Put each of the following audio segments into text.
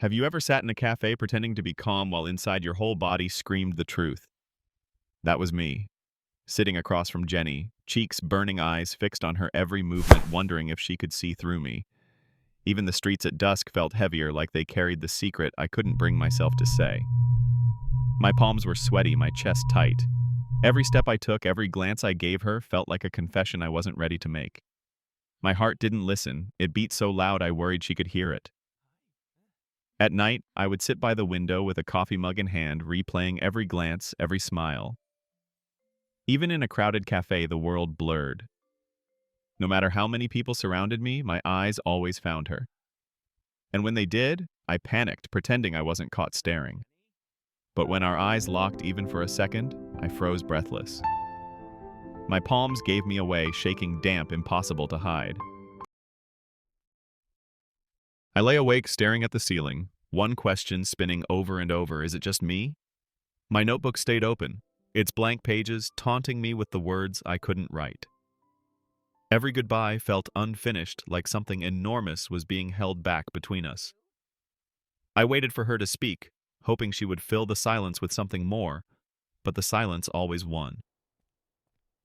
Have you ever sat in a cafe pretending to be calm while inside your whole body screamed the truth? That was me, sitting across from Jenny, cheeks burning, eyes fixed on her every movement, wondering if she could see through me. Even the streets at dusk felt heavier, like they carried the secret I couldn't bring myself to say. My palms were sweaty, my chest tight. Every step I took, every glance I gave her felt like a confession I wasn't ready to make. My heart didn't listen, it beat so loud I worried she could hear it. At night, I would sit by the window with a coffee mug in hand, replaying every glance, every smile. Even in a crowded cafe, the world blurred. No matter how many people surrounded me, my eyes always found her. And when they did, I panicked, pretending I wasn't caught staring. But when our eyes locked even for a second, I froze breathless. My palms gave me away, shaking damp, impossible to hide. I lay awake staring at the ceiling, one question spinning over and over: is it just me? My notebook stayed open, its blank pages taunting me with the words I couldn't write. Every goodbye felt unfinished, like something enormous was being held back between us. I waited for her to speak, hoping she would fill the silence with something more, but the silence always won.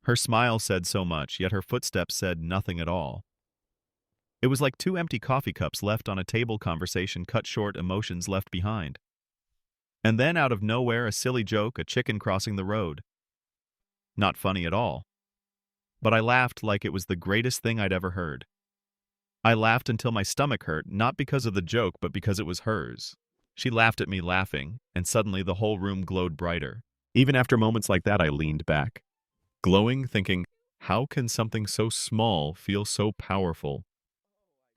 Her smile said so much, yet her footsteps said nothing at all. It was like two empty coffee cups left on a table, conversation cut short, emotions left behind. And then out of nowhere, a silly joke, a chicken crossing the road. Not funny at all. But I laughed like it was the greatest thing I'd ever heard. I laughed until my stomach hurt, not because of the joke, but because it was hers. She laughed at me laughing, and suddenly the whole room glowed brighter. Even after moments like that, I leaned back, glowing, thinking, how can something so small feel so powerful?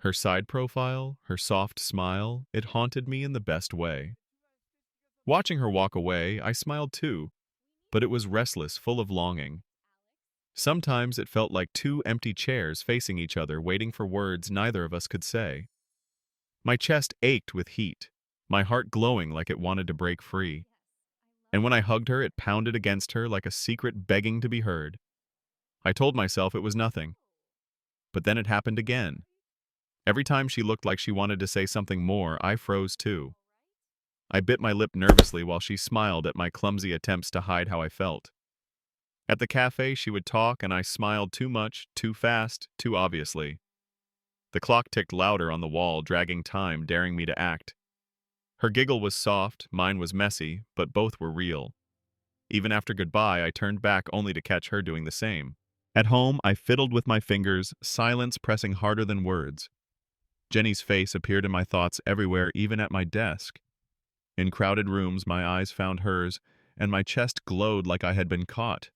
Her side profile, her soft smile, it haunted me in the best way. Watching her walk away, I smiled too, but it was restless, full of longing. Sometimes it felt like two empty chairs facing each other, waiting for words neither of us could say. My chest ached with heat, my heart glowing like it wanted to break free. And when I hugged her, it pounded against her like a secret begging to be heard. I told myself it was nothing. But then it happened again. Every time she looked like she wanted to say something more, I froze too. I bit my lip nervously while she smiled at my clumsy attempts to hide how I felt. At the cafe, she would talk, and I smiled too much, too fast, too obviously. The clock ticked louder on the wall, dragging time, daring me to act. Her giggle was soft, mine was messy, but both were real. Even after goodbye, I turned back only to catch her doing the same. At home, I fiddled with my fingers, silence pressing harder than words. Jenny's face appeared in my thoughts everywhere, even at my desk. In crowded rooms, my eyes found hers, and my chest glowed like I had been caught.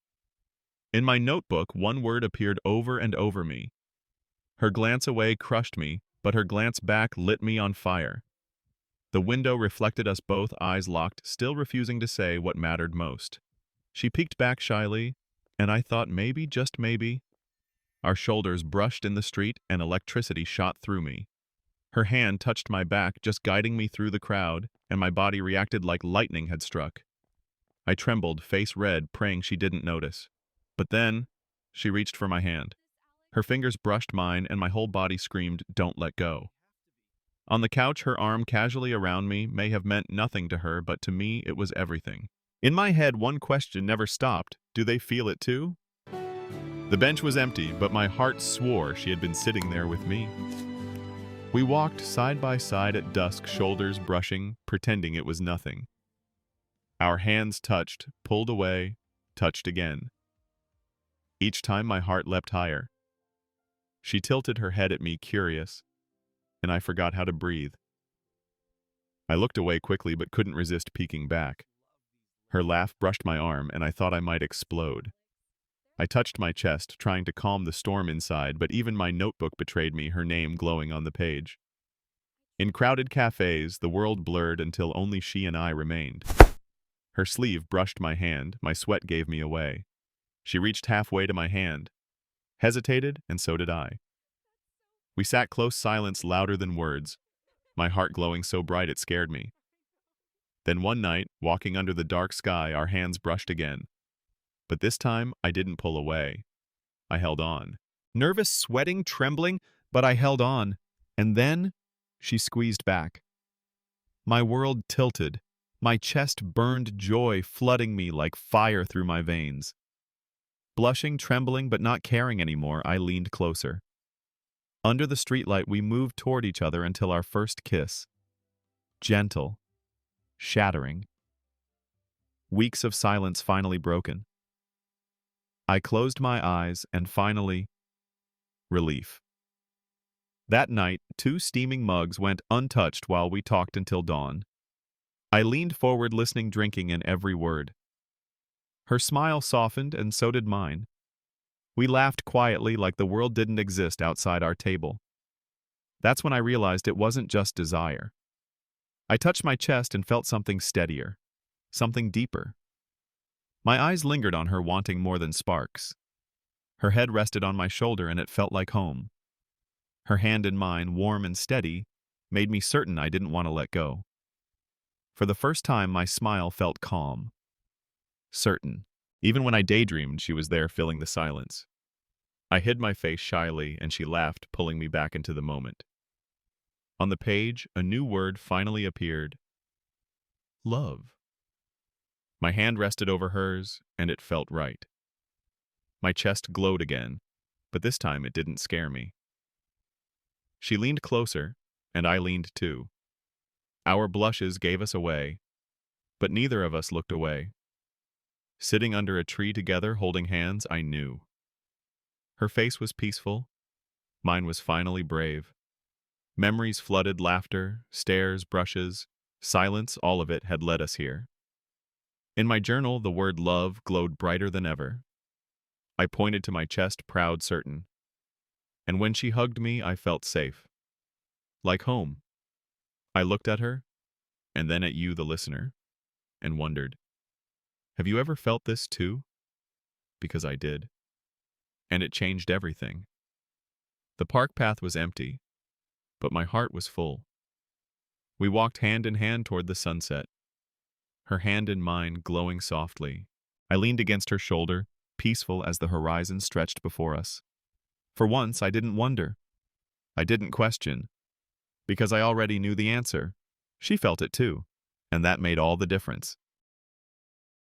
In my notebook, one word appeared over and over me. Her glance away crushed me, but her glance back lit me on fire. The window reflected us both, eyes locked, still refusing to say what mattered most. She peeked back shyly, and I thought maybe, just maybe. Our shoulders brushed in the street, and electricity shot through me. Her hand touched my back, just guiding me through the crowd, and my body reacted like lightning had struck. I trembled, face red, praying she didn't notice. But then, she reached for my hand. Her fingers brushed mine, and my whole body screamed, "Don't let go." On the couch, her arm casually around me may have meant nothing to her, but to me it was everything. In my head, one question never stopped: do they feel it too? The bench was empty, but my heart swore she had been sitting there with me. We walked side by side at dusk, shoulders brushing, pretending it was nothing. Our hands touched, pulled away, touched again. Each time my heart leapt higher. She tilted her head at me, curious, and I forgot how to breathe. I looked away quickly but couldn't resist peeking back. Her laugh brushed my arm, and I thought I might explode. I touched my chest, trying to calm the storm inside, but even my notebook betrayed me, her name glowing on the page. In crowded cafes, the world blurred until only she and I remained. Her sleeve brushed my hand, my sweat gave me away. She reached halfway to my hand, hesitated, and so did I. We sat close, silence louder than words, my heart glowing so bright it scared me. Then one night, walking under the dark sky, our hands brushed again. But this time, I didn't pull away. I held on. Nervous, sweating, trembling, but I held on. And then, she squeezed back. My world tilted. My chest burned, joy flooding me like fire through my veins. Blushing, trembling, but not caring anymore, I leaned closer. Under the streetlight, we moved toward each other until our first kiss. Gentle, shattering. Weeks of silence finally broken. I closed my eyes and finally, relief. That night, 2 steaming mugs went untouched while we talked until dawn. I leaned forward, listening, drinking in every word. Her smile softened, and so did mine. We laughed quietly like the world didn't exist outside our table. That's when I realized it wasn't just desire. I touched my chest and felt something steadier, something deeper. My eyes lingered on her, wanting more than sparks. Her head rested on my shoulder and it felt like home. Her hand in mine, warm and steady, made me certain I didn't want to let go. For the first time, my smile felt calm. Certain. Even when I daydreamed, she was there filling the silence. I hid my face shyly and she laughed, pulling me back into the moment. On the page, a new word finally appeared. Love. My hand rested over hers, and it felt right. My chest glowed again, but this time it didn't scare me. She leaned closer, and I leaned too. Our blushes gave us away, but neither of us looked away. Sitting under a tree together, holding hands, I knew. Her face was peaceful. Mine was finally brave. Memories flooded, laughter, stares, brushes, silence, all of it had led us here. In my journal, the word love glowed brighter than ever. I pointed to my chest, proud, certain. And when she hugged me, I felt safe. Like home. I looked at her, and then at you, the listener, and wondered, have you ever felt this too? Because I did. And it changed everything. The park path was empty, but my heart was full. We walked hand in hand toward the sunset, her hand in mine glowing softly. I leaned against her shoulder, peaceful as the horizon stretched before us. For once, I didn't wonder. I didn't question, because I already knew the answer. She felt it too, and that made all the difference.